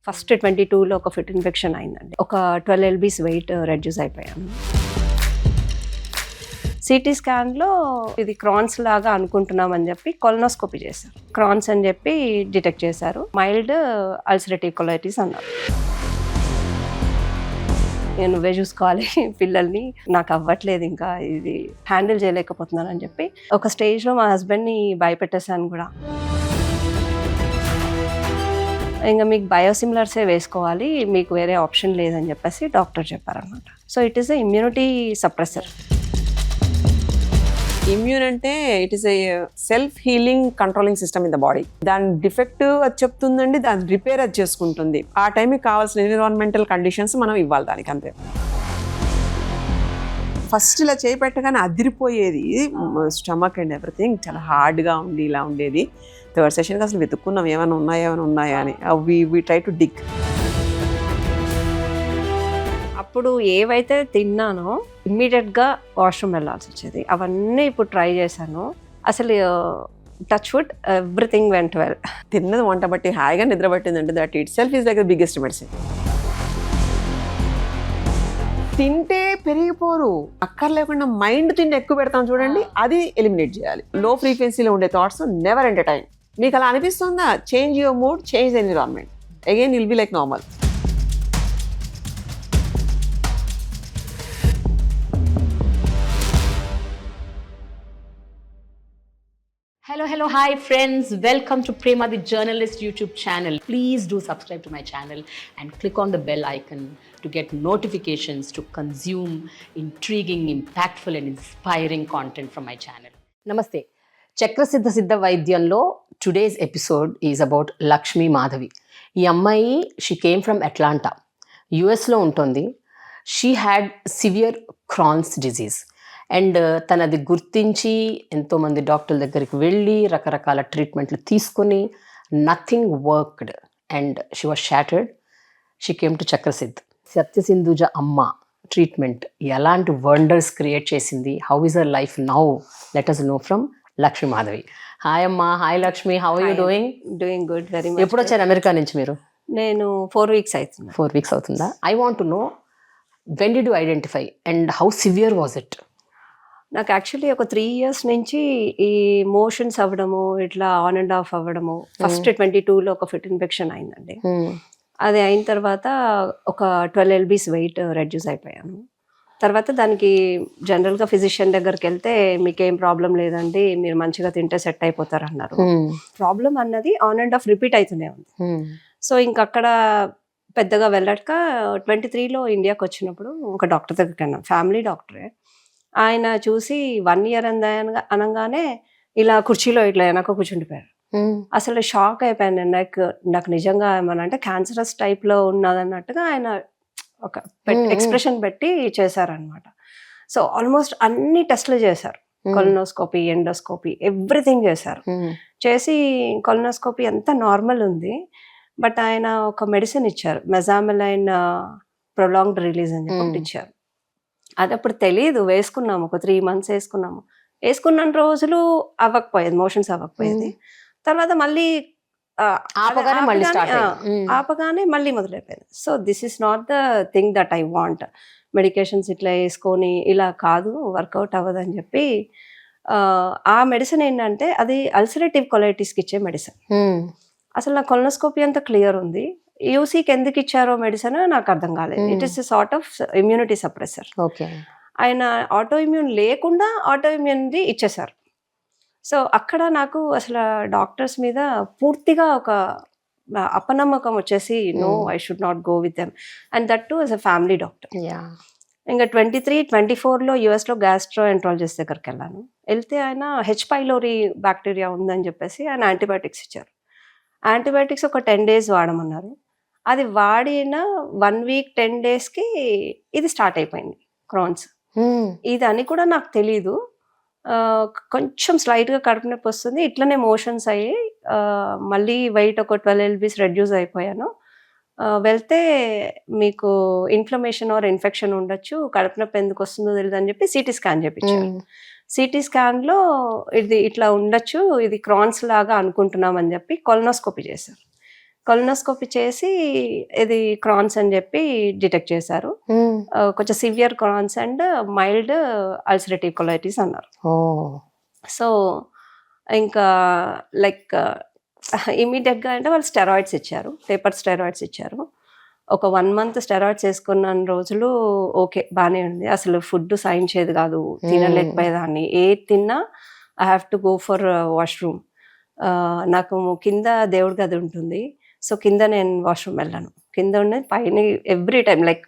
First 22లో ఒక fit infection అయిందండి. ఒక 12 lbs వెయిట్ రెడ్యూస్ అయిపోయాను. సిటీ స్కాన్లో ఇది క్రాన్స్ లాగా అనుకుంటున్నామని చెప్పి కొలనోస్కోపీ చేశారు. క్రాన్స్ అని చెప్పి డిటెక్ట్ చేశారు. మైల్డ్ అల్సరేటివ్ కొలైటిస్ అన్నారు. నేను నువ్వే చూసుకోవాలి పిల్లల్ని, నాకు అవ్వట్లేదు, ఇంకా ఇది హ్యాండిల్ చేయలేకపోతున్నాను అని చెప్పి ఒక స్టేజ్లో మా హస్బెండ్ని భయపెట్టేశాను కూడా. ఇంకా మీకు బయోసిమిలర్సే వేసుకోవాలి, మీకు వేరే ఆప్షన్ లేదని చెప్పేసి డాక్టర్ చెప్పారనమాట. So it is a immunity suppressor. Immune అంటే it is a self healing controlling system in the body. దాని డిఫెక్ట్ అది చెప్తుందండి, దాని రిపేర్ అది చేసుకుంటుంది. ఆ టైంకి కావాల్సిన ఎన్విరాన్మెంటల్ కండిషన్స్ మనం ఇవ్వాలి దానికి, అంతే. ఫస్ట్ ఇలా చేయి పెట్టగానే అదిరిపోయేది స్టమక్ అండ్ ఎవ్రీథింగ్, చాలా హార్డ్గా ఉండి ఇలా ఉండేది. థర్డ్ సెషన్కి అసలు వెతుక్కున్నాం ఏమైనా ఉన్నాయా అని. We try to dig. అప్పుడు ఏవైతే తిన్నానో ఇమ్మీడియట్గా వాష్రూమ్ వెళ్ళాల్సి వచ్చేది. అవన్నీ ఇప్పుడు ట్రై చేశాను. అసలు touch wood everything went well. తిన్నది వంట బట్టి హాయిగా నిద్ర పట్టిందంటే that itself is like the biggest medicine. తింటే పెరిగిపోరు, అక్కర్లేకుండా మైండ్ తిండి ఎక్కువ పెడతాం చూడండి, అది ఎలిమినేట్ చేయాలి. లో ఫ్రీక్వెన్సీలో ఉండే థాట్స్ నెవర్ ఎంటర్టైన్. మీకు అలా అనిపిస్తుందా? Change your mood, change the environment, again will be like normal. Hello, hi friends. Welcome to Prema the Journalist YouTube channel. Please do subscribe to my channel and click on the bell icon to get notifications to consume intriguing, impactful and inspiring content from my channel. Namaste. Chakrasiddha Siddha వైద్యంలో today's episode is about Lakshmi Madhavi. ఈ అమ్మాయి she came from Atlanta, యుఎస్లో ఉంటుంది. She had severe Crohn's disease and తనది గుర్తించి ఎంతోమంది డాక్టర్ల దగ్గరికి వెళ్ళి రకరకాల ట్రీట్మెంట్లు తీసుకొని nothing worked and she was shattered. She came to Chakrasiddh. Satyasindhuja అమ్మ ట్రీట్మెంట్ ఎలాంటి వండర్స్ క్రియేట్ చేసింది, how is our life now, let us know from Lakshmi Madhavi. Hi అమ్మా. Hi Lakshmi, how are you doing? Doing good, very much. ఎప్పుడు వచ్చారు America నుంచి మీరు? నేను 4 weeks అవుతుంది. 4 weeks అవుతుందా? I want to know, when did you identify and how severe was it? నాకు actually ఒక 3 years నుంచి ఈ మోషన్స్ అవ్వడము, ఇట్లా ఆన్ అండ్ ఆఫ్ అవ్వడము. ఫస్ట్ 22లో ఒక ఫిట్ ఇన్ఫెక్షన్ అయిందండి. అది అయిన తర్వాత ఒక 12 lbs వెయిట్ రెడ్యూస్ అయిపోయాను. తర్వాత దానికి జనరల్గా ఫిజిషియన్ దగ్గరికి వెళ్తే మీకేం ప్రాబ్లం లేదండి, మీరు మంచిగా తింటే సెట్ అయిపోతారు అన్నారు. ప్రాబ్లం అన్నది ఆన్ అండ్ ఆఫ్ రిపీట్ అవుతూనే ఉంది. సో ఇంకక్కడ పెద్దగా వెళ్ళక 23లో ఇండియాకి వచ్చినప్పుడు ఒక డాక్టర్ దగ్గరికి వెళ్ళాం, ఫ్యామిలీ డాక్టరే. ఆయన చూసి 1 year అనగానే ఇలా కుర్చీలో ఇట్లా వెనక కూర్చుండిపోయారు. అసలు షాక్ అయిపోయాను. నాకు నిజంగా ఏమన్నా అంటే క్యాన్సరస్ టైప్లో ఉన్నదన్నట్టుగా ఆయన ఒక ఎక్స్ప్రెషన్ పెట్టి చేశారనమాట. సో ఆల్మోస్ట్ అన్ని టెస్ట్లు చేశారు, కొలనోస్కోపీ, ఎండోస్కోపీ, ఎవ్రీథింగ్ చేశారు. చేసి కొలనోస్కోపీ అంతా నార్మల్ ఉంది, బట్ ఆయన ఒక మెడిసిన్ ఇచ్చారు, మెజామిలైన్ ప్రొలాంగ్డ్ రిలీజ్ అని చెప్పి ఒకటి ఇచ్చారు. అది అప్పుడు తెలియదు, వేసుకున్నాము, ఒక 3 months వేసుకున్నాము. వేసుకున్న రోజులు అవ్వకపోయేది, మోషన్స్ అవ్వకపోయేది. తర్వాత మళ్ళీ ఆపగానే మళ్ళీ మొదలైపోయింది. So this is not the thing that I want. Medications ఇట్లా వేసుకొని ఇలా కాదు, వర్కౌట్ అవ్వదు అని చెప్పి ఆ మెడిసిన్ ఏంటంటే అది అల్సరేటివ్ కొలైటిస్కి ఇచ్చే మెడిసిన్. అసలు నా కొలనోస్కోపీ అంతా క్లియర్ ఉంది, యూసీకి ఎందుకు ఇచ్చారో మెడిసిన్ నాకు అర్థం కాలేదు. It is a sort of immunity suppressor. ఆయన ఆటో ఇమ్యూన్ లేకుండా ఆటో ఇమ్యూన్ది ఇచ్చేసారు. సో అక్కడ నాకు అసలు డాక్టర్స్ మీద పూర్తిగా ఒక అపనమ్మకం వచ్చేసి, no, I should not go with them, and that too as a family doctor. ఇంకా 23, 24లో యుఎస్లో గ్యాస్ట్రోఎంట్రాలజిస్ట్ దగ్గరికి వెళ్ళాను. వెళ్తే ఆయన హెచ్ పైలోరీ బ్యాక్టీరియా ఉందని చెప్పేసి ఆయన యాంటీబయాటిక్స్ ఇచ్చారు. యాంటీబయాటిక్స్ ఒక 10 days వాడమన్నారు. అది వాడిన 1 week 10 daysకి ఇది స్టార్ట్ అయిపోయింది, క్రాన్స్. ఇది అని కూడా నాకు తెలీదు. కొంచెం స్లైట్గా కడుపు నొప్పి వస్తుంది, ఇట్లనే మోషన్స్ అయ్యి మళ్ళీ వెయిట్ ఒక 12 lbs రెడ్యూస్ అయిపోయాను. వెళ్తే మీకు ఇన్ఫ్లమేషన్ ఆర్ ఇన్ఫెక్షన్ ఉండొచ్చు, కడుపు నొప్పి ఎందుకు వస్తుందో తెలియదు అని చెప్పి సిటీ స్కాన్ చేయించాను. సిటీ స్కాన్లో ఇది ఇట్లా ఉండొచ్చు, ఇది క్రాన్స్ లాగా అనుకుంటున్నామని చెప్పి కొలనోస్కోపీ చేశారు. కొలనోస్కోపీ చేసి ఇది క్రాన్స్ అని చెప్పి డిటెక్ట్ చేశారు. కొంచెం severe Crohn's and mild ulcerative colitis అన్నారు. సో ఇంకా లైక్ ఇమీడియట్గా అంటే వాళ్ళు స్టెరాయిడ్స్ ఇచ్చారు, టేపర్ స్టెరాయిడ్స్ ఇచ్చారు. ఒక 1 month స్టెరాయిడ్స్ వేసుకున్న రోజులు ఓకే బాగానే ఉంది. అసలు ఫుడ్ సహించేది కాదు, తినలేకపోయేదాన్ని. ఏది తిన్నా I have to go for washroom. నాకు కింద దేవుడి గది ఉంటుంది, సో కింద నేను వాష్రూమ్ వెళ్ళాను. కింద ఉన్నది పైన every time like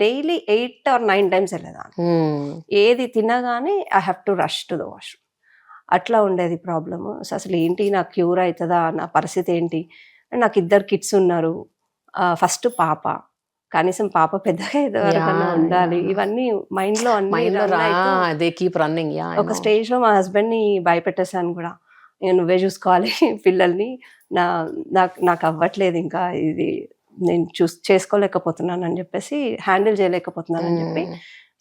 daily 8 or 9 times వెళ్ళేదాన్ని. ఏది తినగానే I have to rush to the washroom. అట్లా ఉండేది ప్రాబ్లమ్. సో అసలు ఏంటి, నాకు క్యూర్ అవుతుందా, నా పరిస్థితి ఏంటి? నాకు 2 kids ఉన్నారు. ఫస్ట్ పాప, కనీసం పాప పెద్దగా ఎదవరకన్నా ఉండాలి. ఇవన్నీ మైండ్లో అన్ని ఒక స్టేజ్లో మా హస్బెండ్ని భయపెట్టేసాను కూడా. నువ్వే చూసుకోవాలి పిల్లల్ని, నాకు అవ్వట్లేదు ఇంకా, ఇది నేను చేసుకోలేకపోతున్నాను అని చెప్పేసి, హ్యాండిల్ చేయలేకపోతున్నాను అని చెప్పి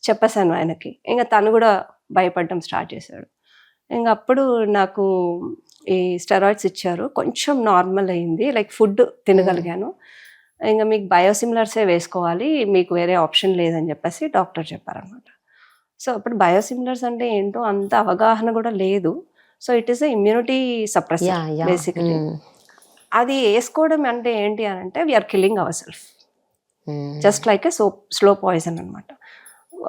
చెప్పేశాను ఆయనకి. ఇంకా తను కూడా భయపడడం స్టార్ట్ చేశాడు. ఇంకా అప్పుడు నాకు ఈ స్టెరాయిడ్స్ ఇచ్చారు, కొంచెం నార్మల్ అయింది, లైక్ ఫుడ్ తినగలిగాను. ఇంకా మీకు బయోసిమిలర్సే వేసుకోవాలి, మీకు వేరే ఆప్షన్ లేదని చెప్పేసి డాక్టర్ చెప్పారనమాట. సో అప్పుడు బయోసిమిలర్స్ అంటే ఏంటో అంత అవగాహన కూడా లేదు. So it is immunity suppressor basically. అది వేసుకోవడం అంటే ఏంటి అని అంటే we're killing our self, just like a slow poison అనమాట.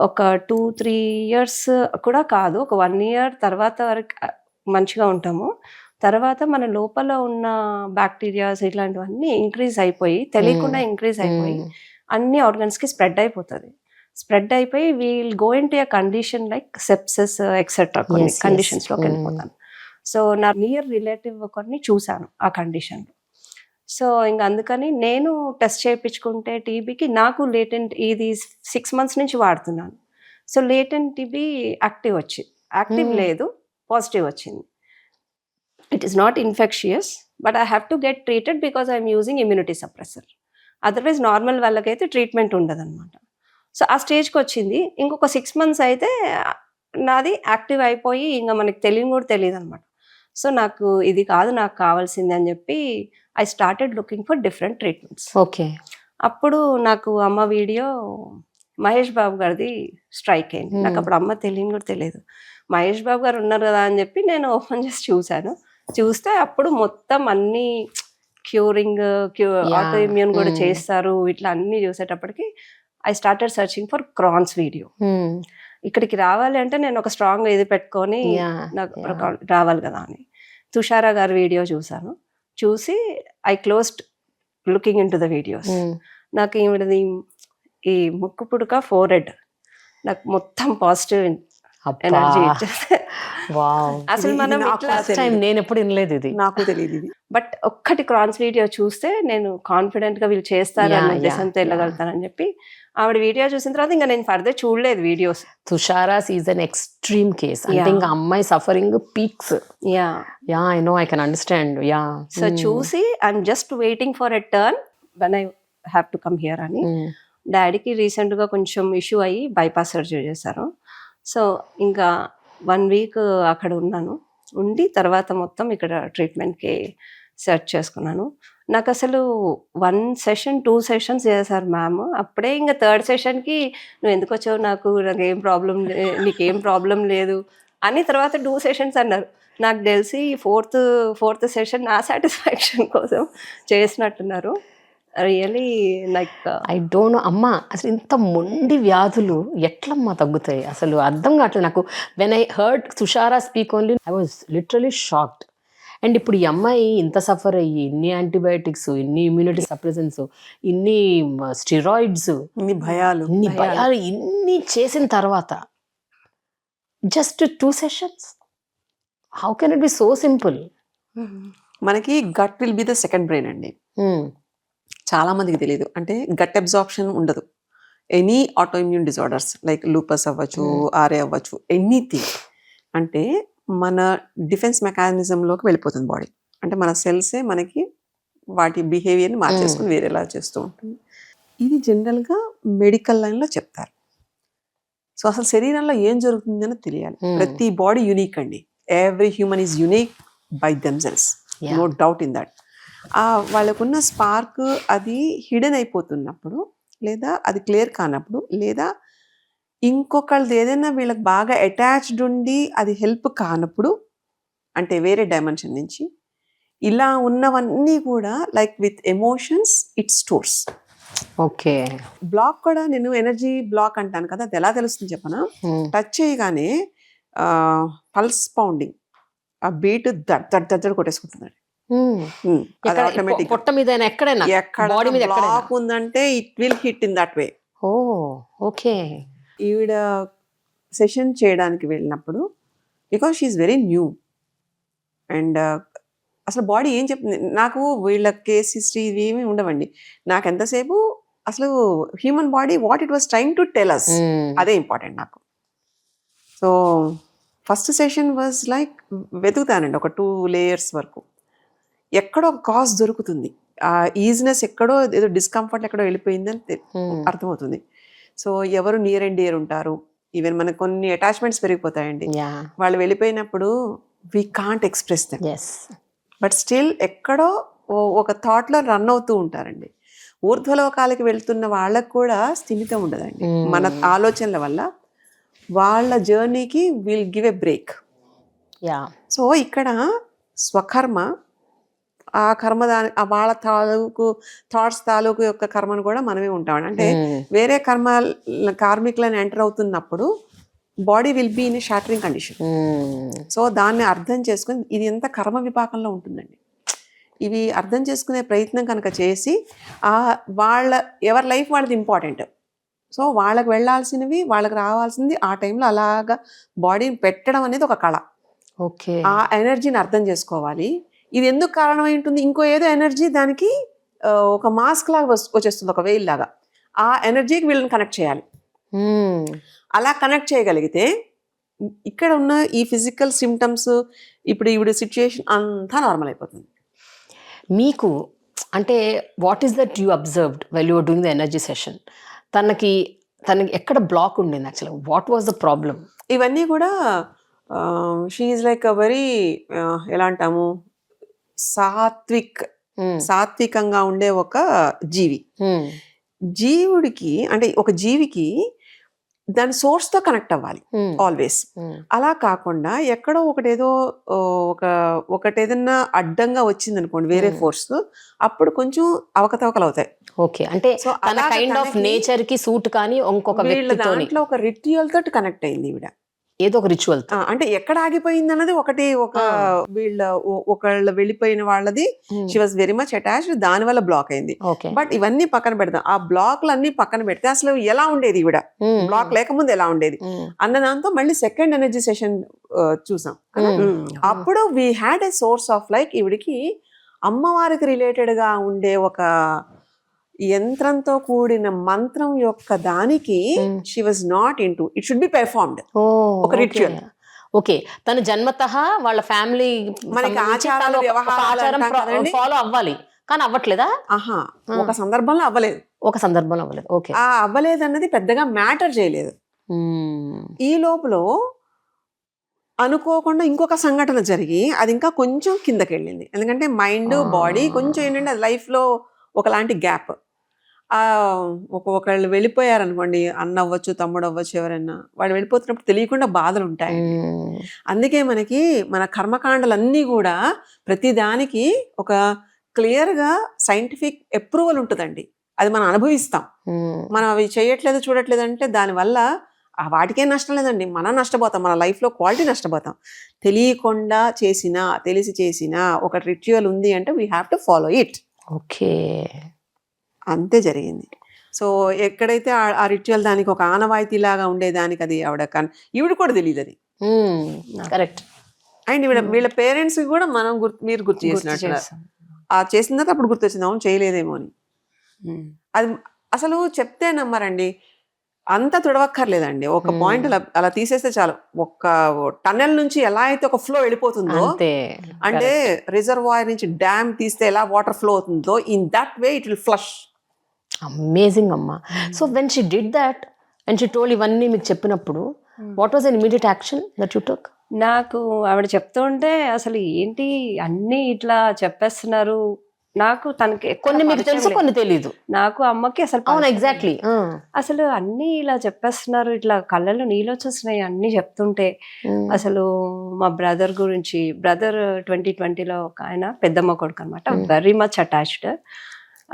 ఒక 2-3 years కూడా కాదు, ఒక 1 year తర్వాత వరకు మంచిగా ఉంటాము. తర్వాత మన లోపల ఉన్న బ్యాక్టీరియాస్ ఇట్లాంటివన్నీ ఇంక్రీజ్ అయిపోయి, తెలియకుండా ఇంక్రీజ్ అయిపోయి అన్ని ఆర్గన్స్కి స్ప్రెడ్ అయిపోతుంది. స్ప్రెడ్ అయిపోయి we'll go in to a condition like sepsis etcetera, కొన్ని కండిషన్స్లోకి వెళ్ళిపోతాను. సో నా నియర్ రిలేటివ్ ఒకరిని చూశాను ఆ కండిషన్లో. సో ఇంకా అందుకని నేను టెస్ట్ చేయించుకుంటే టీబీకి, నాకు లేటెంట్ ఇది 6 months నుంచి వాడుతున్నాను. సో లేటెంట్ టీబీ యాక్టివ్ వచ్చింది, యాక్టివ్ లేదు పాజిటివ్ వచ్చింది. It is not infectious, but I have to get treated because I am using immunity suppressor. Otherwise normal వాళ్ళకైతే ట్రీట్మెంట్ ఉండదన్నమాట. సో ఆ స్టేజ్కి వచ్చింది. ఇంకొక 6 months అయితే నాది యాక్టివ్ అయిపోయి ఇంకా మనకి తెలియని కూడా తెలియదు అనమాట. సో నాకు ఇది కాదు నాకు కావాల్సింది అని చెప్పి I started looking for different treatments. Okay. అప్పుడు నాకు అమ్మ వీడియో మహేష్ బాబు గారిది స్ట్రైక్ అయింది. నాకు అప్పుడు అమ్మ తెలియని కూడా తెలియదు. మహేష్ బాబు గారు ఉన్నారు కదా అని చెప్పి నేను ఓపెన్ చేసి చూశాను. చూస్తే అప్పుడు మొత్తం అన్ని క్యూరింగ్, ఆటో ఇమ్యూన్ కూడా చేస్తారు, ఇట్లా అన్ని చూసేటప్పటికి I started searching for Crohn's video. ఇక్కడికి రావాలి అంటే నేను ఒక స్ట్రాంగ్ ఇది పెట్టుకొని నాకు రావాలి కదా అని తుషారా గారి వీడియో చూసాను. చూసి I closed looking in to the videos. నాకు ఈవిడది ఈ ముక్కు పుడక, ఫోర్హెడ్, నాకు మొత్తం పాజిటివ్ ఎనర్జీ ఇచ్చేస్తే అసలు మనం నేను ఎప్పుడు వినలేదు, ఇది నాకు తెలియదు ఇది. బట్ ఒక్కటి క్రాన్స్ వీడియో చూస్తే నేను కాన్ఫిడెంట్ గా వీళ్ళు చేస్తారు అన్న ఉద్దేశంతో వెళ్ళగలుగుతానని చెప్పి ఆవిడ వీడియో చూసిన తర్వాత ఇంకా నేను ఫర్దర్ చూడలేదు వీడియోస్. తుషారాస్ ఈజ్ అన్ ఎక్స్ట్రీమ్ కేస్. అంటే ఇంకా అమ్మాయి suffering peaks. I know, I can understand. So చూసి I'm just waiting for a turn when I have to come here అని. డాడీకి రీసెంట్ గా కొంచెం ఇష్యూ అయ్యి బైపాస్ సర్జరీ చేశారు. సో ఇంకా 1 week అక్కడ ఉన్నాను. ఉండి తర్వాత మొత్తం ఇక్కడ ట్రీట్మెంట్కి సెర్చ్ చేసుకున్నాను. నాకు అసలు 1 session 2 sessions చేశారు మ్యామ్. అప్పుడే ఇంకా 3rd sessionకి నువ్వు ఎందుకు వచ్చావు, నాకేం ప్రాబ్లం, నీకేం ప్రాబ్లం లేదు అని తర్వాత 2 sessions అన్నారు. నాకు తెలిసి ఫోర్త్ session నా సాటిస్ఫాక్షన్ కోసం చేసినట్టున్నారు. Really like I don't know అమ్మా, అసలు ఇంత మొండి వ్యాధులు ఎట్లమ్మా తగ్గుతాయి అసలు అర్థం కావట్లేదు నాకు. When I heard Tushara speak only I was literally shocked. And ఇప్పుడు ఈ అమ్మాయి ఇంత సఫర్ అయ్యి, ఇన్ని యాంటీబయాటిక్స్, ఇన్ని ఇమ్యూనిటీ సప్రెసెన్స్, ఇన్ని స్టెరాయిడ్స్, ఇన్ని భయాలు, ఇన్ని చేసిన తర్వాత just 2 sessions, how can it be so simple? మనకి gut will be the second brain అండి. చాలా మందికి తెలియదు. అంటే గట్ అబ్జార్ప్షన్ ఉండదు. Any auto immune disorders like lupus అవ్వచ్చు, ఆర్ఏ అవ్వచ్చు, ఎనీథింగ్ అంటే మన డిఫెన్స్ మెకానిజంలోకి వెళ్ళిపోతుంది బాడీ. అంటే మన సెల్సే మనకి వాటి బిహేవియర్ని మార్చేసుకుని వేరేలా చేస్తూ ఉంటుంది. ఇది జనరల్గా మెడికల్ లైన్లో చెప్తారు. సో అసలు శరీరంలో ఏం జరుగుతుందని తెలియాలి. ప్రతి బాడీ యూనిక్ అండి. Every human is unique by themselves, no doubt in that. వాళ్ళకున్న స్పార్క్ అది హిడెన్ అయిపోతున్నప్పుడు, లేదా అది క్లియర్ కానప్పుడు, లేదా ఇంకొకళ్ళది ఏదైనా వీళ్ళకి బాగా అటాచ్డ్ ఉండి అది హెల్ప్ కానప్పుడు, అంటే వేరే డైమెన్షన్ నుంచి ఇలా ఉన్నవన్నీ కూడా like with emotions it stores. Okay. Block కూడా నేను ఎనర్జీ బ్లాక్ అంటాను కదా, అది ఎలా తెలుస్తుంది చెప్పనా? టచ్ చేయగానే పల్స్ పౌండింగ్, ఆ బీట్ దడ్ కొట్టేసుకుంటున్నాడు. అది ఆటోమేటిక్. పొట్ట మీద ఎక్కడైనా ఎక్కడ బాడీ మీద బ్లాక్ ఉందంటే it will hit in that way. Oh okay. ఈవిడ సెషన్ చేయడానికి వెళ్ళినప్పుడు, because she is very new and అసలు బాడీ ఏం చెప్తుంది నాకు, వీళ్ళ కేస్ హిస్టరీ ఇవి ఏమి ఉండవండి. నాకు ఎంతసేపు అసలు human body what it was trying to tell us, అదే ఇంపార్టెంట్ నాకు. So first session was like వెతుకుతానండి ఒక 2 layers వరకు, ఎక్కడో ఒక కాజ్ దొరుకుతుంది. ఆ ఈజినెస్ ఎక్కడో, ఏదో డిస్కంఫర్ట్ ఎక్కడో వెళ్ళిపోయిందని అర్థమవుతుంది. సో ఎవరు నియర్ అండ్ డియర్ ఉంటారు, ఈవెన్ మనకు కొన్ని అటాచ్మెంట్స్ పెరిగిపోతాయండి. వాళ్ళు వెళ్ళిపోయినప్పుడు we can't express them, but still ఎక్కడో ఒక థాట్లో రన్ అవుతూ ఉంటారండి. ఊర్ధ్వలోకాలకి వెళ్తున్న వాళ్ళకు కూడా స్థిమితం ఉండదండి. మన ఆలోచనల వల్ల వాళ్ళ జర్నీకి will give a break. So ఇక్కడ స్వకర్మ, ఆ కర్మ దాని వాళ్ళ థాట్స్ తాలూకు యొక్క కర్మను కూడా మనమే ఉంటామండి. అంటే వేరే కార్మికులను ఎంటర్ అవుతున్నప్పుడు body will be in shattering condition. So దాన్ని అర్థం చేసుకుని ఇది ఎంత కర్మ విపాకంలో ఉంటుందండి. ఇవి అర్థం చేసుకునే ప్రయత్నం కనుక చేసి ఎవరి లైఫ్ వాళ్ళది ఇంపార్టెంట్. సో వాళ్ళకి వెళ్ళాల్సినవి వాళ్ళకి రావాల్సింది ఆ టైంలో అలాగా బాడీని పెట్టడం అనేది ఒక కళ. ఓకే. ఆ ఎనర్జీని అర్థం చేసుకోవాలి. ఇది ఎందుకు కారణమై ఉంటుంది, ఇంకో ఏదో ఎనర్జీ దానికి ఒక మాస్క్ లాగా వచ్చేస్తుంది, ఒక వెయిల్ లాగా. ఆ ఎనర్జీకి వీళ్ళని కనెక్ట్ చేయాలి. అలా కనెక్ట్ చేయగలిగితే ఇక్కడ ఉన్న ఈ ఫిజికల్ సిమ్టమ్స్, ఇప్పుడు ఈవిడ సిచ్యుయేషన్ అంతా నార్మల్ అయిపోతుంది. మీకు అంటే what is that you observed well you are doing the energy session? తనకి ఎక్కడ బ్లాక్ ఉండింది యాక్చువల్గా? What was the problem? ఇవన్నీ కూడా she is like a very ఎలా అంటాము, సాత్వికంగా ఉండే ఒక జీవి. జీవుడికి అంటే ఒక జీవికి దాని సోర్స్ తో కనెక్ట్ అవ్వాలి ఆల్వేస్. అలా కాకుండా ఎక్కడో ఒకటేదన్నా అడ్డంగా వచ్చింది అనుకోండి, వేరే ఫోర్స్, అప్పుడు కొంచెం అవకతవకలు అవుతాయి. ఓకే. అంటే తన కైండ్ ఆఫ్ నేచర్ కి సూట్ కానీ ఇంకొక దాంట్లో ఒక రిచువల్ తోటి కనెక్ట్ అయింది ఈవిడ. ఏదో ఒక రిచువల్. అంటే ఎక్కడ ఆగిపోయింది అన్నది ఒకళ్ళు వెళ్ళిపోయిన వాళ్ళది she was very much attached, దాని వల్ల బ్లాక్ అయింది. బట్ ఇవన్నీ పక్కన పెడతాం, ఆ బ్లాక్లు అన్ని పక్కన పెడితే అసలు ఎలా ఉండేది ఈవిడ, బ్లాక్ లేకముందు ఎలా ఉండేది అన్న దాంతో మళ్ళీ సెకండ్ ఎనర్జీ సెషన్ చూసాం. అప్పుడు we had a source of like ఈవిడికి అమ్మవారికి రిలేటెడ్ గా ఉండే ఒక యంత్రంతో కూడిన మంత్రం యొక్క దానికి she was naught into, it should be performed, ఒక రిచువల్. ఓకే. తన జన్మతః వాళ్ళ ఫ్యామిలీ మనకి ఆచారాలు వ్యవహారాలు ఫాలో అవ్వాలి, కానీ అవ్వట్లేదా? ఒక సందర్భంలో అవ్వలేదు. ఓకే. ఆ అవ్వలేదు అన్నది పెద్దగా మ్యాటర్ చేయలేదు. ఈ లోపల అనుకోకుండా ఇంకొక సంఘటన జరిగి అది ఇంకా కొంచెం కిందకి వెళ్ళింది. ఎందుకంటే మైండ్ బాడీ కొంచెం ఏంటంటే అది లైఫ్లో ఒకలాంటి గ్యాప్. ఒకళ్ళు వెళ్ళిపోయారనుకోండి, అన్న అవ్వచ్చు, తమ్ముడు అవ్వచ్చు, ఎవరైనా వాళ్ళు వెళ్ళిపోతున్నప్పుడు తెలియకుండా బాధలు ఉంటాయి. అందుకే మనకి మన కర్మకాండలన్నీ కూడా ప్రతిదానికి ఒక క్లియర్గా సైంటిఫిక్ అప్రూవల్ ఉంటుందండి. అది మనం అనుభవిస్తాం. మనం అవి చేయట్లేదు చూడట్లేదు అంటే దానివల్ల వాటికే నష్టం లేదండి, మనం నష్టపోతాం, మన లైఫ్లో క్వాలిటీ నష్టపోతాం. తెలియకుండా చేసినా తెలిసి చేసినా ఒక రిచువల్ ఉంది అంటే we have to follow it. Okay, అంతే జరిగింది. సో ఎక్కడైతే ఆ రిచువల్ దానికి ఒక ఆనవాయితీలాగా ఉండేదానికి అది ఈవిడ కూడా తెలియదు అది. కరెక్ట్. అండ్ వీళ్ళ పేరెంట్స్ కూడా మనం మీరు గుర్తు చేసినట్టు ఆ చేసిన తర్వాత అప్పుడు గుర్తొచ్చింది, అవును చేయలేదేమో అని. అది అసలు చెప్తే నమ్మరండి, అంత తుడవక్కర్లేదండి. ఒక పాయింట్ అలా తీసేస్తే చాలు. ఒక టన్నెల్ నుంచి ఎలా అయితే ఒక ఫ్లో వెళ్ళిపోతుందో, అంటే రిజర్వాయర్ నుంచి డ్యామ్ తీస్తే ఎలా వాటర్ ఫ్లో అవుతుందో, in that way it will flush. Amazing అమ్మా. So when she did that and she told ఇవన్నీ మీకు చెప్పినప్పుడు what was an immediate action that you took? నాకు ఆవిడ చెప్తూ ఉంటే అసలు ఏంటి అన్నీ ఇట్లా చెప్పేస్తున్నారు, నాకు తనకి ఎక్కువ కొన్ని మీకు పరిచయం తెలుసు లేదు. కొన్ని తెలీదు. నాకు అమ్మకి అసలు అవును, పరిచయం ఎగ్జాక్ట్లీ. అసలు అన్నీ ఇలా చెప్పేస్తున్నారు, ఇట్లా కళ్ళలో నీళ్ళు వచ్చేస్తున్నాయి అన్నీ చెప్తుంటే. అసలు మా బ్రదర్ గురించి, బ్రదర్ 2020లో ఒక ఆయన పెద్దమ్మ కొడుకు అనమాట, వెరీ మచ్ అటాచ్డ్.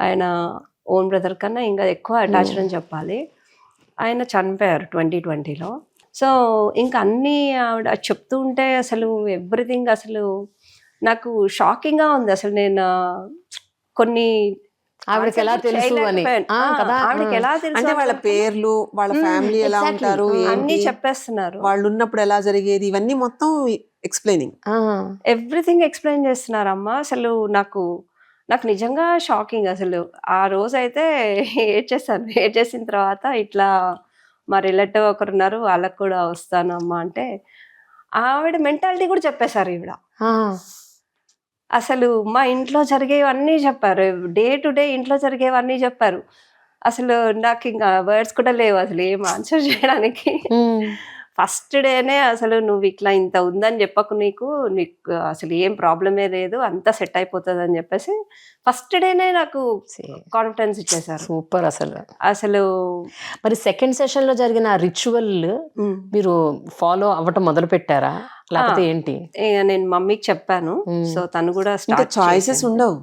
ఆయన ఓన్ బ్రదర్ కన్నా ఇంకా ఎక్కువ అటాచ్డ్ అని చెప్పాలి. ఆయన చనిపోయారు 2020లో. సో ఇంకా అన్నీ ఆవిడ చెప్తూ ఉంటే అసలు ఎవ్రీథింగ్ అసలు నాకు షాకింగ్గా ఉంది. అసలు నేను కొన్ని ఆవిడకి ఎలా answer తెలుసు అని. చేయలేకపోయాను. కదా. ఆవిడకి ఎలా తెలుసు అంటే వాళ్ళ పేర్లు, వాళ్ళ ఫ్యామిలీ ఎలా exactly. ఉంటారు, అన్ని ఏంటి, చెప్పేస్తున్నారు. వాళ్ళు ఉన్నప్పుడు ఎలా జరిగేది, ఇవన్నీ మొత్తం ఎక్స్ప్లెయినింగ్. Everything explain చేస్తున్నారమ్మా. అసలు నాకు నాకు నిజంగా షాకింగ్. అసలు ఆ రోజు అయితే ఏడ్చేసాను. ఏడ్చేసిన తర్వాత ఇట్లా మా రిలేటివ్ ఒకరు ఉన్నారు, వాళ్ళకు కూడా వస్తానమ్మా అంటే ఆవిడ మెంటాలిటీ కూడా చెప్పేశారు ఈవిడ. అసలు మా ఇంట్లో జరిగేవన్నీ చెప్పారు, డే టు డే ఇంట్లో జరిగేవన్నీ చెప్పారు. అసలు నాకు ఇంకా వర్డ్స్ కూడా లేవు అసలు ఏం ఆన్సర్ చేయడానికి. ఫస్ట్ డేనే అసలు నువ్వు ఇట్లా ఇంత ఉందని చెప్పకు, నీకు అసలు ఏం ప్రాబ్లమే లేదు, అంతా సెట్ అయిపోతుంది అని చెప్పేసి ఫస్ట్ డేనే నాకు కాన్ఫిడెన్స్ ఇచ్చేసారు. సూపర్ అసలు. అసలు మరి సెకండ్ సెషన్ లో జరిగిన రిచువల్ మీరు ఫాలో అవ్వటం మొదలు పెట్టారా, లేకపోతే ఏంటి? ఇక నేను మమ్మీకి చెప్పాను. సో తను కూడా స్టార్ట్ చాయిసెస్ ఉండవు,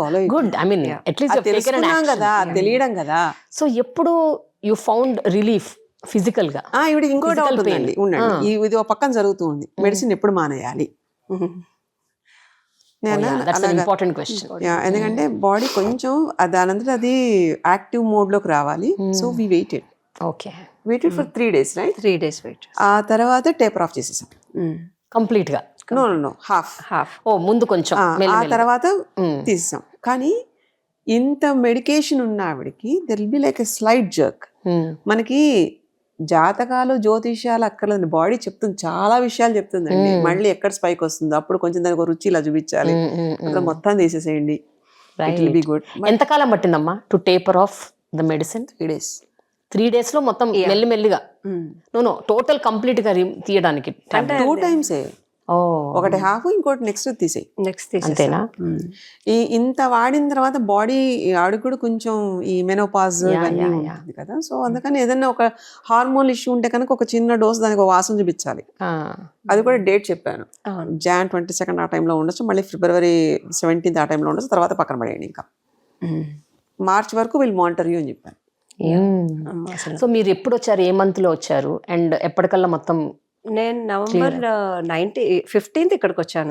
follow. Good. I mean at least తెలుసుకున్నాం కదా, తెలియడం కదా. సో ఎప్పుడు యు ఫౌండ్ రిలీఫ్ ఫిజికల్ గా? ఇవిడ ఇంకోటి అవుతుందండి, ఉండండి, ఇది ఒక పక్కన జరుగుతూ ఉంది. మెడిసిన్ ఎప్పుడు మానేయాలి? Important question. ఎందుకంటే బాడీ కొంచెం దానంతట అది యాక్టివ్ మోడ్ లోకి రావాలి. So we waited. Okay, waited for 3 days, right? 3 days wait. ఆ తర్వాత టేపర్ ఆఫ్ చేసేసాం కంప్లీట్ గా. No half. ఓ ముందు కొంచెం, ఆ తర్వాత తీసేసాం. కానీ ఇంత మెడికేషన్ ఉన్న ఆవిడకి there will be like a slight jerk. మనకి జాతకాలు, జ్యోతిష్యాలు అక్కర్లేదు, బాడీ చెప్తుంది, చాలా విషయాలు చెప్తుందండి. మళ్ళీ ఎక్కడ స్పైక్ వస్తుందో అప్పుడు కొంచెం దానికి రుచి ఇలా చూపించాలి, అక్కడ మొత్తం తీసేసేయండి, ఇట్ విల్ బి గుడ్. ఎంతకాలం పట్టిందమ్మా to taper off the medicine? 3 days. 3 days లో మొత్తం మెల్లిమెల్లిగా? నో టోటల్ కంప్లీట్ గా తీయడానికి 2 times. ఒకటి హాఫ్, ఇంకోటి నెక్స్ట్ తీసేయి. నెక్స్ట్ అంతేనా? ఇంత వాడిన తర్వాత బాడీ ఆవిడకి కూడా కొంచెం ఈ మెనోపాజ్ ఇవన్నీ ఉంటుంది కదా. సో అందుకని ఏదైనా ఒక హార్మోన్ ఇష్యూ ఉంటే కనుక ఒక చిన్న డోస్ దానికి ఒక వాసన చూపించాలి. అది కూడా డేట్ చెప్పాను, Jan 22 ఆ టైంలో ఉండొచ్చు, మళ్ళీ February 17 ఆ టైంలో ఉండొచ్చు, తర్వాత పక్కన పడేయండి. ఇంకా మార్చ్ వరకు వీళ్ళు మానిటర్ యూ అని చెప్పాను. సో మీరు ఎప్పుడు వచ్చారు, ఏ మంత్ లో వచ్చారు, అండ్ ఎప్పటికల్లా మొత్తం? నేను నవంబర్ 15th ఇక్కడికి వచ్చాను.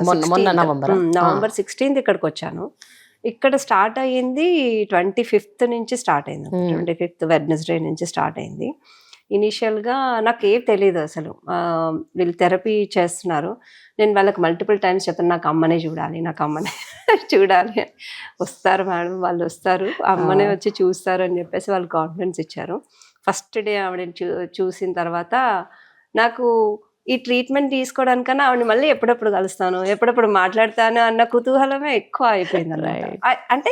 నవంబర్ 16th ఇక్కడికి వచ్చాను. ఇక్కడ స్టార్ట్ అయ్యింది 25th నుంచి స్టార్ట్ అయింది. 25th వెడ్నెస్డే నుంచి స్టార్ట్ అయింది. ఇనీషియల్గా నాకు ఏం తెలియదు అసలు. వీళ్ళు థెరపీ చేస్తున్నారు. నేను వాళ్ళకి మల్టిపుల్ టైమ్స్ చెప్తాను, నాకు అమ్మనే చూడాలి, నాకు అమ్మనే చూడాలి. వస్తారు మేడం, వాళ్ళు వస్తారు, అమ్మనే వచ్చి చూస్తారు అని చెప్పేసి వాళ్ళు కాన్ఫిడెన్స్ ఇచ్చారు. ఫస్ట్ డే ఆవిడని చూసిన తర్వాత నాకు ఈ ట్రీట్మెంట్ తీసుకోవడానికన్నా ఆవిడని మళ్ళీ ఎప్పుడెప్పుడు కలుస్తాను, ఎప్పుడెప్పుడు మాట్లాడతాను అన్న కుతూహలమే ఎక్కువ అయిపోయింది అన్నమాట. అంటే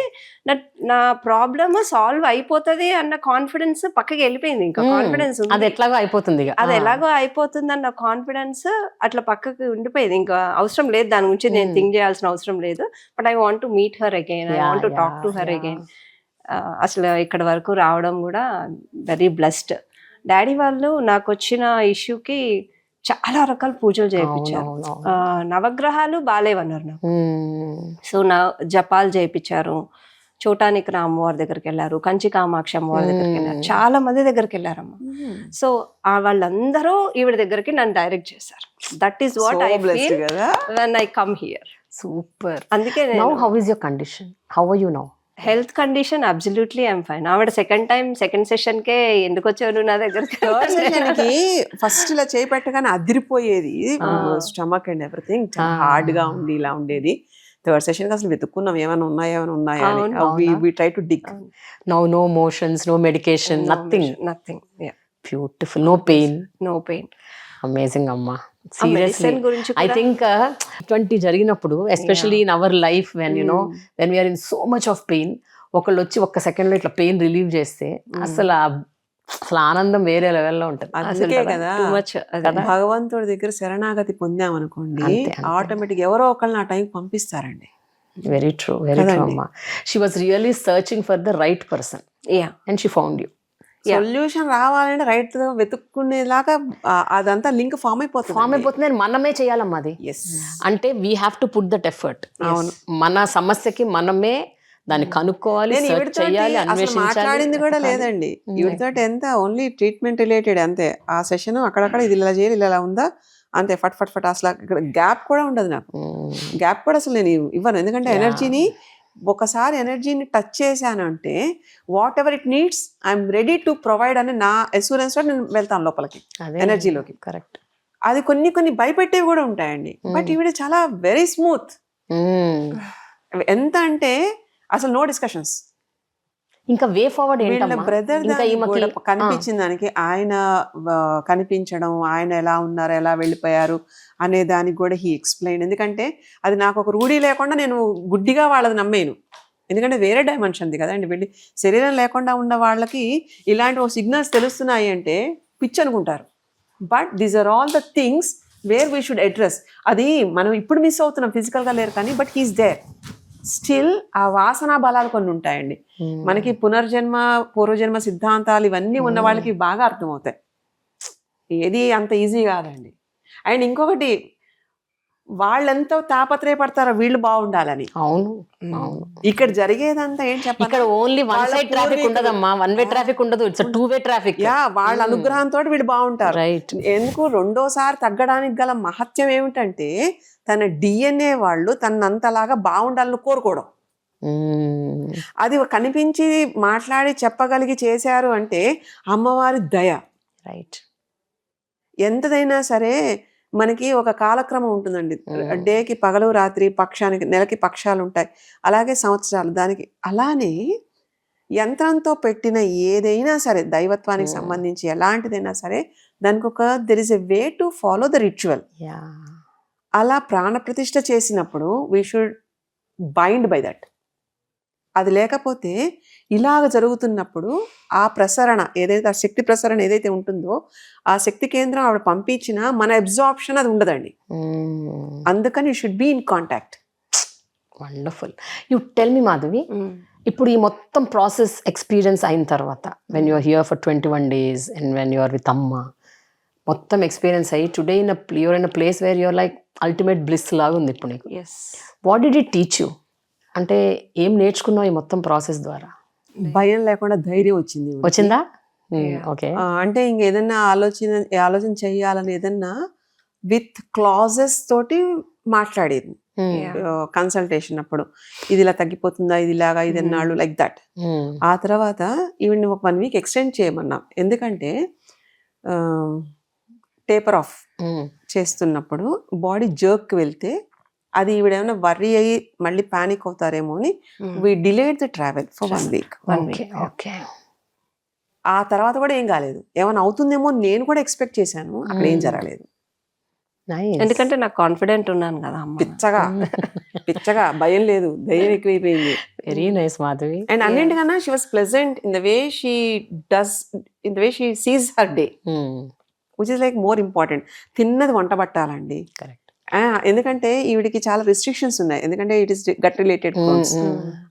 నా ప్రాబ్లమ్ సాల్వ్ అయిపోతుంది అన్న కాన్ఫిడెన్స్ పక్కకి వెళ్ళిపోయింది. ఇంకా కాన్ఫిడెన్స్ అది ఎట్లాగో అయిపోతుంది, అది ఎలాగో అయిపోతుంది అన్న కాన్ఫిడెన్స్ అట్లా పక్కకి ఉండిపోయింది. ఇంకా అవసరం లేదు దాని గురించి నేను థింక్ చేయాల్సిన అవసరం లేదు. But I want to meet her again, I want to talk to her again. అసలు ఇక్కడ వరకు రావడం కూడా వెరీ బ్లెస్డ్. డాడీ వాళ్ళు నాకు వచ్చిన ఇష్యూకి చాలా రకాల పూజలు చేయించారు. నవగ్రహాలు బాలేవన్నారు నాకు. సో జపాలు చేయించారు, చోటానికి రామ్మవారి దగ్గరికి వెళ్ళారు, కంచి కామాక్షి అమ్మవారి దగ్గరికి వెళ్ళారు, చాలా మంది దగ్గరికి వెళ్ళారమ్మ. సో వాళ్ళందరూ ఈవిడ దగ్గరికి నన్ను డైరెక్ట్ చేశారు. That is what I feel when I come here. Super. అందుకే how is your condition, how are you now? Health condition absolutely I'm fine. ఆవిడ సెకండ్ సెషన్ కే ఎందుకు వచ్చావు నా దగ్గరికి? ఫస్ట్ ఇలా చేపెట్టగానే అదిరిపోయేది, స్టమక్ అండ్ ఎవ్రీథింగ్ హార్డ్ గా ఉండి ఇలా ఉండేది. థర్డ్ సెషన్ అసలు వెతుక్కున్నాం ఏమైనా ఉన్నాయా we try to dig. No motions, no medication, nothing. Beautiful. No pain. Amazing అమ్మా. Seriously, I think 20 జరిగినప్పుడు, especially in our life when when we're in so much of pain, ఒకళ్ళు వచ్చి ఒక్క సెకండ్ లో ఇట్లా పెయిన్ రిలీవ్ చేస్తే అసలు ఆనందం వేరే లెవెల్లో ఉంటుంది. అందుకే కదా భగవంతుడి దగ్గర శరణాగతి పొందామనుకోండి, ఆటోమేటిక్ ఎవరో ఒకళ్ళని ఆ టైం పంపిస్తారండి. వెరీ ట్రూ, వెరీ ట్రూ కదండి. అమ్మా. She was really searching for the right person yeah and she found you. Solution రావాలంటే రైట్ వెతుక్కునేలాగా అదంతా లింక్ ఫామ్ అయిపోతుంది. ఫామ్ అయిపోతుంది, మనమే చేయాలమ్మా అది. ఎస్, అంటే we have to put that effort. అవును. మన సమస్యకి మనమే దాన్ని కనుక్కోవాలి, నేను search ఈవిడతోటి చేయాలి, అసలు అన్వేషించాలి, మాట్లాడింది కూడా వెతకాలి. లేదండి. ఈవిడతోటి ఎంత ఓన్లీ ట్రీట్మెంట్ రిలేటెడ్ అంతే. ఆ సెషన్ అక్కడక్కడ ఇది ఇలా చేయాలి, ఇలా ఉందా అంతే, ఫట్ ఫట్ ఫట్. అసలు ఇక్కడ గ్యాప్ కూడా ఉండదు నాకు. గ్యాప్ కూడా అసలు నేను ఇవ్వను. ఎందుకంటే ఎనర్జీని ఒకసారి ఎనర్జీని టచ్ చేశాను అంటే what ever it needs I'm ready to provide అని నా అష్యూరెన్స్ లో నేను వెళ్తాను లోపలికి, ఎనర్జీలోకి. కరెక్ట్. అది కొన్ని భయపెట్టేవి కూడా ఉంటాయండి. బట్ ఈవిడ చాలా వెరీ స్మూత్. ఎంత అంటే అసలు నో డిస్కషన్స్. ఇంకా వే ఫార్వర్డ్ వీళ్ళ ఏంటమ్మా? బ్రదర్ ఇంకా ఈమెకి కనిపించిన దానికి ఆయన కనిపించడం, ఆయన ఎలా ఉన్నారు, ఎలా వెళ్ళిపోయారు అనే దానికి కూడా హీ ఎక్స్ప్లెయిన్. ఎందుకంటే అది నాకు ఒక రూఢీ లేకుండా నేను గుడ్డిగా వాళ్ళది నమ్మేను. ఎందుకంటే వేరే డైమెన్షన్ది కదండి. వెళ్ళి శరీరం లేకుండా ఉన్న వాళ్ళకి ఇలాంటి ఒక సిగ్నల్స్ తెలుస్తున్నాయి అంటే పిచ్చి అనుకుంటారు. But these are all the things where we should address. అది మనం ఇప్పుడు మిస్ అవుతున్నాం, ఫిజికల్గా లేరు కానీ, బట్ హీస్ దేర్ స్టిల్. ఆ వాసనా బలాలు కొన్ని ఉంటాయండి మనకి. పునర్జన్మ పూర్వజన్మ సిద్ధాంతాలు ఇవన్నీ ఉన్న వాళ్ళకి బాగా అర్థమవుతాయి. ఏది అంత ఈజీ కాదండి. అండ్ ఇంకొకటి, వాళ్ళెంతో తాపత్రయపడతారో వీళ్ళు బాగుండాలని. అవును, అవును. ఇక్కడ జరిగేదంతా ఏం చెప్పాలి, ఇక్కడ ఓన్లీ వన్ వాళ్ళ సైడ్ ట్రాఫిక్ పూర్వీకులు- ఉండదమ్మా, వన్ వే ట్రాఫిక్ ఉండదు, it's two way traffic. Yeah, వాళ్ళ అనుగ్రహంతో వీళ్ళు బాగుంటారు. రైట్. ఎందుకు రెండోసారి తగ్గడానికి గల మహత్యం ఏమిటంటే తన డిఎన్ఏ వాళ్ళు తనంతలాగా బాగుండాలని కోరుకోవడం. అది కనిపించి మాట్లాడి చెప్పగలిగి చేశారు అంటే అమ్మవారి దయ. రైట్. ఎంతదైనా సరే మనకి ఒక కాలక్రమం ఉంటుందండి. డేకి పగలు, రాత్రి, పక్షానికి నెలకి పక్షాలు ఉంటాయి, అలాగే సంవత్సరాలు దానికి. అలానే యంత్రంతో పెట్టిన ఏదైనా సరే దైవత్వానికి సంబంధించి ఎలాంటిదైనా సరే దానికి ఒక there is a way to follow the ritual. అలా ప్రాణప్రతిష్ఠ చేసినప్పుడు we should bind by that. అది లేకపోతే ఇలాగ జరుగుతున్నప్పుడు ఆ ప్రసరణ ఏదైతే, ఆ శక్తి ప్రసరణ ఏదైతే ఉంటుందో ఆ శక్తి కేంద్రం ఆవిడ పంపించిన మన అబ్జార్ప్షన్ అది ఉండదండి. అందుకని you should be in contact. Wonderful. You tell me Madhavi, ఇప్పుడు ఈ మొత్తం ప్రాసెస్ ఎక్స్పీరియన్స్ అయిన తర్వాత when you're here for 21 days and when you're with అమ్మ, మొత్తం ఎక్స్పీరియన్స్ అయ్యి today you're in a place where you're like ultimate bliss లాగా ఉంది ఇప్పుడు నీకు. What did it teach you? అంటే ఏం నేర్చుకున్నావు ఈ మొత్తం ప్రాసెస్ ద్వారా? భయం లేకుండా ధైర్యం వచ్చింది. వచ్చిందా? ఓకే. అంటే ఇంకేదన్నా ఆలోచన చేయాలని ఏదన్నా విత్ క్లాజెస్ తోటి మాట్లాడేది కన్సల్టేషన్ అప్పుడు. ఇది ఇలా తగ్గిపోతుందా, ఇది ఇలాగా, ఇది ఎన్నాళ్ళు, లైక్ దట్. ఆ తర్వాత ఈవెన్ 1 week ఎక్స్టెండ్ చేయమన్నాం. ఎందుకంటే టేపర్ ఆఫ్ చేస్తున్నప్పుడు బాడీ జర్క్ వెళ్తే అది ఈవిడేమైనా వర్రీ అయ్యి మళ్ళీ పానిక్ అవుతారేమో అని we delayed the travel for 1 week. Okay. ఆ తర్వాత కూడా ఏం కాలేదు. ఏమైనా అవుతుందేమో నేను కూడా ఎక్స్పెక్ట్ చేశాను, అక్కడ ఏం జరగలేదు. ఎందుకంటే నాకు కాన్ఫిడెంట్ ఉన్నాను కదా అమ్మ. పిచ్చగా భయం లేదు, ధైర్యం ఎక్కువైపోయింది. Very nice Madhavi. అండ్ అన్నింటికన్నా she was pleasant in the way she does, in the way she seize her day, which is like more important. తిన్నది వంట పట్టాలండి. కరెక్ట్. ఎందుకంటే ఈవిడికి చాలా రెస్ట్రిక్షన్స్ ఉన్నాయి, ఎందుకంటే it is gut related foods.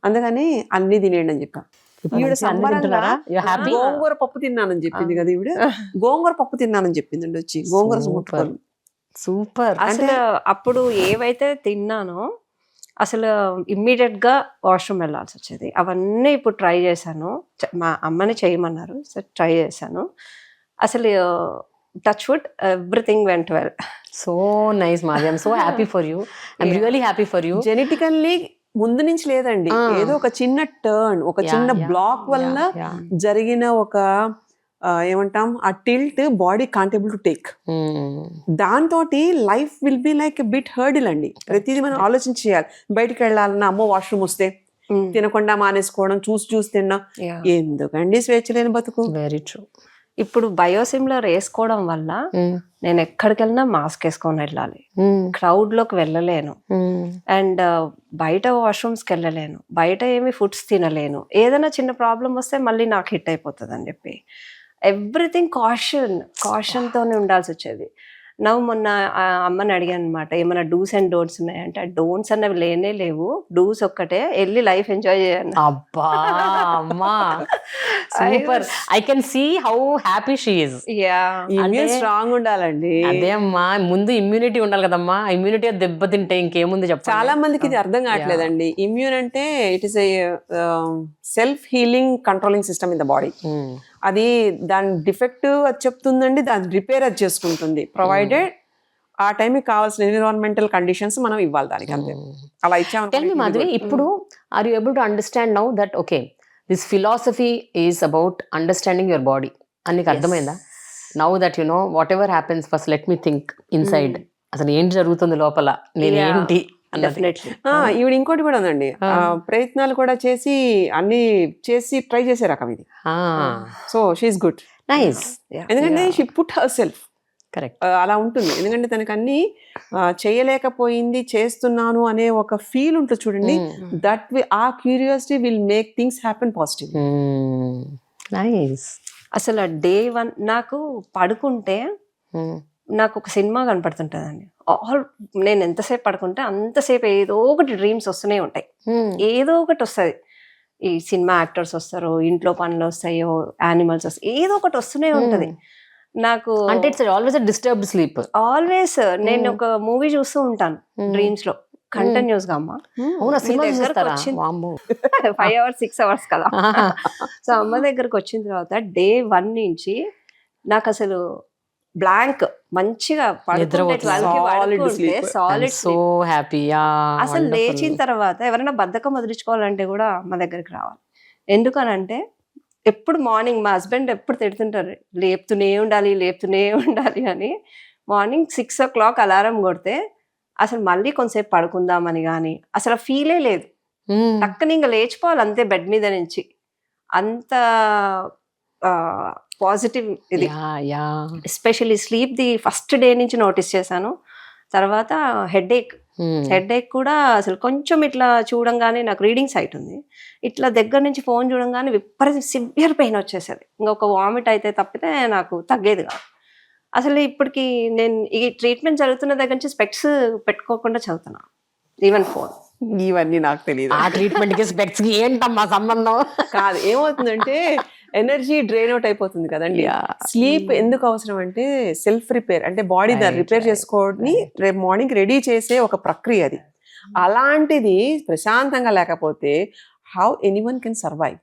అందుకని అన్ని తినేయండి అని చెప్పా. ఈవిడ సంబరంగా గోంగూర పప్పు తిన్నానని చెప్పింది కదా ఈవిడ. గోంగూర పప్పు తిన్నానని చెప్పిందండి వచ్చి. గోంగూర సూపర్. అసలు అప్పుడు ఏవైతే తిన్నానో అసలు ఇమ్మీడియట్ గా వాష్రూమ్ వెళ్ళాల్సి వచ్చేది. అవన్నీ ఇప్పుడు ట్రై చేశాను. మా అమ్మని చేయమన్నారు, సో ట్రై చేశాను. అసలు touch wood everything went well. So nice Madhavi, I'm so happy for you. I'm really happy for you. Genetically ముందు నుంచి లేదండి, ఏదో ఒక చిన్న టర్న్, ఒక చిన్న బ్లాక్ వల్ల జరిగిన ఒక ఏమంటాం ఆ tilt body can't able to take. దాంతో life will be like bit hurdle అండి. ప్రతిదీ మనం ఆలోచన చేయాలి. బయటకు వెళ్ళాలన్నా అమ్మో వాష్రూమ్ వస్తే తినకుండా మానేసుకోవడం, చూసి తిన్నా, ఎందుకండి స్వేచ్ఛ లేని బతుకు. Very true. ఇప్పుడు బయోసిమిలర్ వేసుకోవడం వల్ల నేను ఎక్కడికి వెళ్ళినా మాస్క్ వేసుకొని వెళ్ళాలి, క్రౌడ్ లోకి వెళ్ళలేను, అండ్ బయట వాష్రూమ్స్కి వెళ్ళలేను, బయట ఏమి ఫుడ్స్ తినలేను. ఏదైనా చిన్న ప్రాబ్లం వస్తే మళ్ళీ నాకు హిట్ అయిపోతుంది అని చెప్పి ఎవ్రీథింగ్ కాషన్ తోనే ఉండాల్సి వచ్చేది. నవ్వు మొన్న అమ్మని అడిగాను అనమాట, ఏమైనా డూస్ అండ్ డోంట్స్ ఉన్నాయంటే ఆ డోంట్స్ అన్నవి లేనే లేవు, డూస్ ఒక్కటే, వెళ్ళి లైఫ్ ఎంజాయ్ చేయను. అబ్బా అమ్మా super. I can see how happy she is. Yeah immune strong ఉండాలండి. అదే అమ్మా, ముందు ఇమ్యూనిటీ ఉండాలి కదమ్మా. ఇమ్యూనిటీ దెబ్బతింటే ఇంకేముంది చెప్పాలి. చాలా మందికి ఇది అర్థం కావట్లేదండి. ఇమ్యూన్ అంటే it is a self healing controlling system in the body. అది దాని డిఫెక్ట్ అది చెప్తుందండి, దాని రిపేర్ అది చేసుకుంటుంది, ప్రొవైడెడ్ ఆ టైంకి కావాల్సిన ఎన్విరాన్మెంటల్ కండిషన్స్ మనం ఇవ్వాలి దానికి, అంతే. అలా టెల్ మీ మాధవి, ఇప్పుడు are you able to understand now that okay this philosophy is about understanding your body అని నీకు అర్థమైందా? Now that you know whatever happens first let me think inside, అసలు ఏంటి జరుగుతుంది లోపల, నేను ఏంటి. డెఫినెట్లీ. ఈవిడ ఇంకోటి కూడా ఉందండి, ప్రయత్నాలు కూడా చేసి అన్ని చేసి ట్రై చేసే రకం ఇది. So she's good, nice. ఎందుకంటే she put herself. Correct. అలా ఉంటుంది, ఎందుకంటే తనకు అన్ని చేయలేకపోయింది చేస్తున్నాను అనే ఒక ఫీల్ ఉంటుంది చూడండి. దట్ ఆ curiosity will make things happen positive. Nice. అసలు డే 1 నాకు పడుకుంటే నాకు ఒక సినిమా కనపడుతుంటదండి. నేను ఎంతసేపు పడుకుంటే అంతసేపు ఏదో ఒకటి డ్రీమ్స్ వస్తూనే ఉంటాయి, ఏదో ఒకటి వస్తుంది. ఈ సినిమా యాక్టర్స్ వస్తారు, ఇంట్లో పనులు వస్తాయో, యానిమల్స్ వస్తాయి, ఏదో ఒకటి వస్తూనే ఉంటది నాకు. అంటే it's always disturbed sleep. Always నేను ఒక మూవీ చూస్తూ ఉంటాను డ్రీమ్స్ లో కంటిన్యూస్ గా. అమ్మ అవునా, సినిమా దగ్గరకు వచ్చింది 5 hours 6 hours కదా. సో అమ్మ దగ్గరకు వచ్చిన తర్వాత డే 1 నుంచి నాకు అసలు బ్లాంక్, మంచిగా సాలిడ్. So happy. అసలు లేచిన తర్వాత ఎవరైనా బద్ధకం వదిలించుకోవాలంటే కూడా అమ్మ దగ్గరికి రావాలి. ఎందుకనంటే ఎప్పుడు మార్నింగ్ మా హస్బెండ్ ఎప్పుడు తిడుతుంటారు, లేపుతూనే ఉండాలి అని. మార్నింగ్ 6 o'clock అలారం కొడితే అసలు మళ్ళీ కొంతసేపు పడుకుందామని కానీ అసలు ఫీలే లేదు. టక్కని ఇంకా లేచిపోవాలి అంతే బెడ్ మీద నుంచి. అంత పాజిటివ్ ఇది. Especially sleep the first day నుంచి నోటీస్ చేశాను. తర్వాత హెడేక్ కూడా అసలు కొంచెం ఇట్లా చూడంగానే, నాకు రీడింగ్ సైట్ ఉంది, ఇట్లా దగ్గర నుంచి ఫోన్ చూడంగానే విపరీత సివియర్ పెయిన్ వచ్చేసేది. ఇంకొక వామిట్ అయితే తప్పితే నాకు తగ్గేది కాదు. అసలు ఇప్పటికి నేను ఈ ట్రీట్మెంట్ జరుగుతున్న దగ్గర నుంచి స్పెక్ట్స్ పెట్టుకోకుండా చదువుతున్నా, ఈవెన్ ఫోన్. ఇవన్నీ నాకు తెలియదు. ఆ ట్రీట్మెంట్ కి స్పెక్ట్స్ కి ఏంటమ్మా సంబంధం? కాదు, ఏమవుతుందంటే ఎనర్జీ డ్రైన్ అవుట్ అయిపోతుంది కదండి. స్లీప్ ఎందుకు అవసరం అంటే సెల్ఫ్ రిపేర్, అంటే బాడీ దాన్ని రిపేర్ చేసుకోవని రేపు మార్నింగ్ రెడీ చేసే ఒక ప్రక్రియ అది. అలాంటిది ప్రశాంతంగా లేకపోతే హౌ ఎనీవన్ కెన్ సర్వైవ్.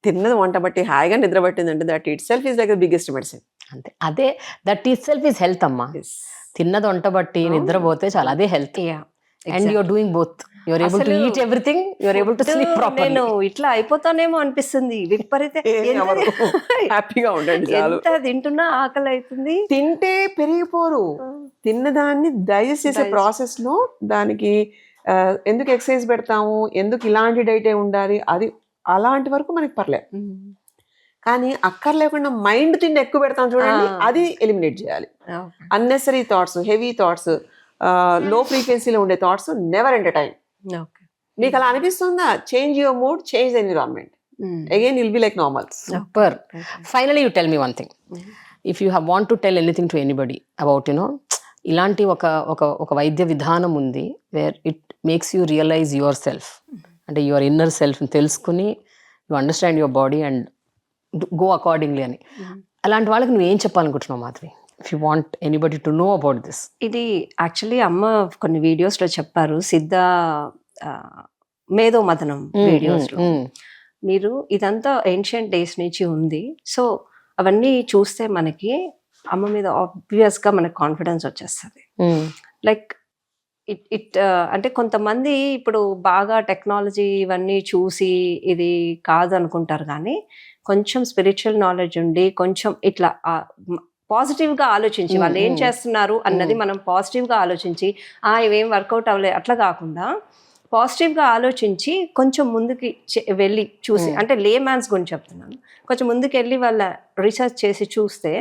తిన్నది వంట బట్టి హాయిగా నిద్ర పట్టిందంటే that itself is like the biggest medicine. అంతే, అదే that itself is health అమ్మా. తిన్నది వంట బట్టి నిద్రపోతే చాలా, అదే health. And you're doing both. You're able to eat everything, you're able to sleep properly. నేను ఇట్లా అయిపోతానేమో అనిపిస్తుంది విపరీత. హ్యాపీగా ఉండండి చాలు. ఎంత తింటున్నా ఆకలి అవుతుంది. తింటే పెరిగిపోరు, తిన్నదాన్ని డైజెస్ట్ చేసే ప్రాసెస్ లో దానికి ఎందుకు ఎక్సర్సైజ్ పెడతాము, ఎందుకు ఇలాంటి డైటే ఉండాలి, అది అలాంటి వరకు మనకి పర్లేదు. కానీ అక్కర్లేకుండా మైండ్ తిండి ఎక్కువ పెడతాం చూడండి, అది ఎలిమినేట్ చేయాలి. అన్నెసరీ థాట్స్, హెవీ థాట్స్, లో ఫ్రీక్వెన్సీలో ఉండే థాట్స్ నెవర్ ఎంటర్టైన్. మీకు అలా అనిపిస్తుందా, change your mood, change environment, again will be like normal. Super. Finally you tell me one thing, if you want to tell anything to anybody about ఇలాంటి ఒక వైద్య విధానం ఉంది where it makes you realise yourself, అంటే your inner self తెలుసుకుని you understand your body and go accordingly అని, అలాంటి వాళ్ళకి నువ్వు ఏం చెప్పాలనుకుంటున్నావు Madhavi? If you want anybody to know about this. ఇది యాక్చువల్లీ అమ్మ కొన్ని వీడియోస్లో చెప్పారు, సిద్ధ మేధో మథనం వీడియోస్లో. మీరు ఇదంతా ఏన్షియంట్ డేస్ నుంచి ఉంది. సో అవన్నీ చూస్తే మనకి అమ్మ మీద ఆబ్వియస్గా మనకు కాన్ఫిడెన్స్ వచ్చేస్తుంది. లైక్ ఇట్ అంటే కొంతమంది ఇప్పుడు బాగా టెక్నాలజీ ఇవన్నీ చూసి ఇది కాదు అనుకుంటారు, కానీ కొంచెం స్పిరిచువల్ నాలెడ్జ్ ఉండి కొంచెం ఇట్లా పాజిటివ్గా ఆలోచించి వాళ్ళు ఏం చేస్తున్నారు అన్నది మనం పాజిటివ్గా ఆలోచించి ఇవేం వర్కౌట్ అవ్వలేదు అట్లా కాకుండా పాజిటివ్గా ఆలోచించి కొంచెం ముందుకి వెళ్ళి చూసి, అంటే లే మ్యాన్స్ గురించి చెప్తున్నాను, కొంచెం ముందుకు వెళ్ళి వాళ్ళ రీసెర్చ్ చేసి చూస్తే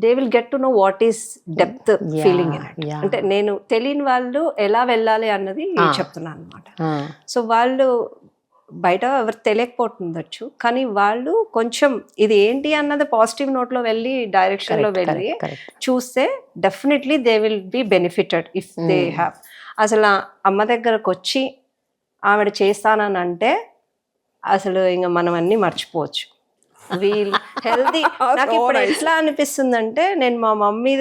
they will get to know what is depth feeling in it. అంటే నేను తెలియని వాళ్ళు ఎలా వెళ్ళాలి అన్నది చెప్తున్నాను అనమాట. సో వాళ్ళు బయట ఎవరు తెలియకపోతుండొచ్చు, కానీ వాళ్ళు కొంచెం ఇది ఏంటి అన్నది పాజిటివ్ నోట్లో వెళ్ళి డైరెక్షన్లో వెళ్ళి చూస్తే definitely they will be benefited if they have. అసలు ఆ అమ్మ దగ్గరకు వచ్చి ఆవిడ చేస్తానని అంటే అసలు ఇంకా మనం అన్నీ మర్చిపోవచ్చు. వీళ్ళు హెల్దీ నాకు ఇప్పుడు ఎట్లా అనిపిస్తుందంటే, నేను మా మమ్మీ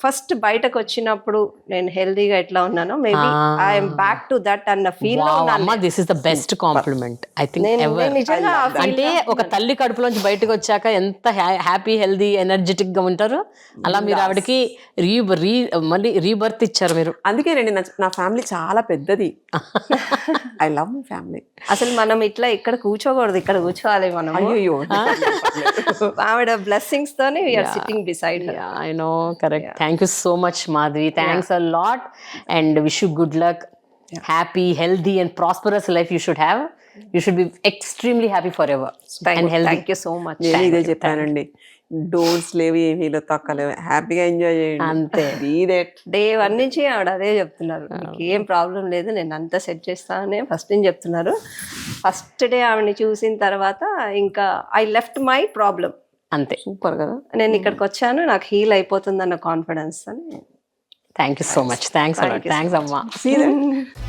ఫస్ట్ బయటకు వచ్చినప్పుడు నేను హెల్దీగా ఎట్లా ఉన్నానో maybe I'm back to that అన్న ఫీల్ లో ఉన్నాను. This is the best compliment I think ever. నిజంగా ఆ feel అంటే ఒక తల్లి కడుపులోంచి బయటకు వచ్చాక ఎంత హ్యాపీ హెల్దీ ఎనర్జెటిక్ గా ఉంటారు, అలా మీరు ఆవిడకి మళ్ళీ రీబర్త్ ఇచ్చారు మీరు. అందుకేనండి నా ఫ్యామిలీ చాలా పెద్దది. I love my family. అసలు మనం ఇట్లా ఇక్కడ కూర్చోకూడదు, ఇక్కడ కూర్చోవాలి మనం. అయ్యో ఆవిడ బ్లెస్సింగ్స్ తోనే we're sitting beside her. I know, correct. Thank you so much Madhavi, thanks a lot and wish you good luck, happy healthy and prosperous life you should have. You should be extremely happy for ever and healthy. Thank you so much. నేను ఇదే చెప్పానండి, doors లేవు ఏమీలో తక్కలేవు, హ్యాపీగా enjoy చేయండి అంతే. Day 1 నుంచి ఆవిడ అదే చెప్తున్నారు, మీకు ఏం ప్రాబ్లం లేదు, నేను అంతా సెట్ చేస్తానని ఫస్ట్ నుంచి చెప్తున్నారు. ఫస్ట్ డే ఆవిడని చూసిన తర్వాత ఇంకా ఐ లెఫ్ట్ మై ప్రాబ్లం. అంతే. సూపర్ కదా. నేను ఇక్కడికి వచ్చాను, నాకు హీల్ అయిపోతుంది అన్న కాన్ఫిడెన్స్ అని. Thank you so much. Thanks అమ్మా. See that?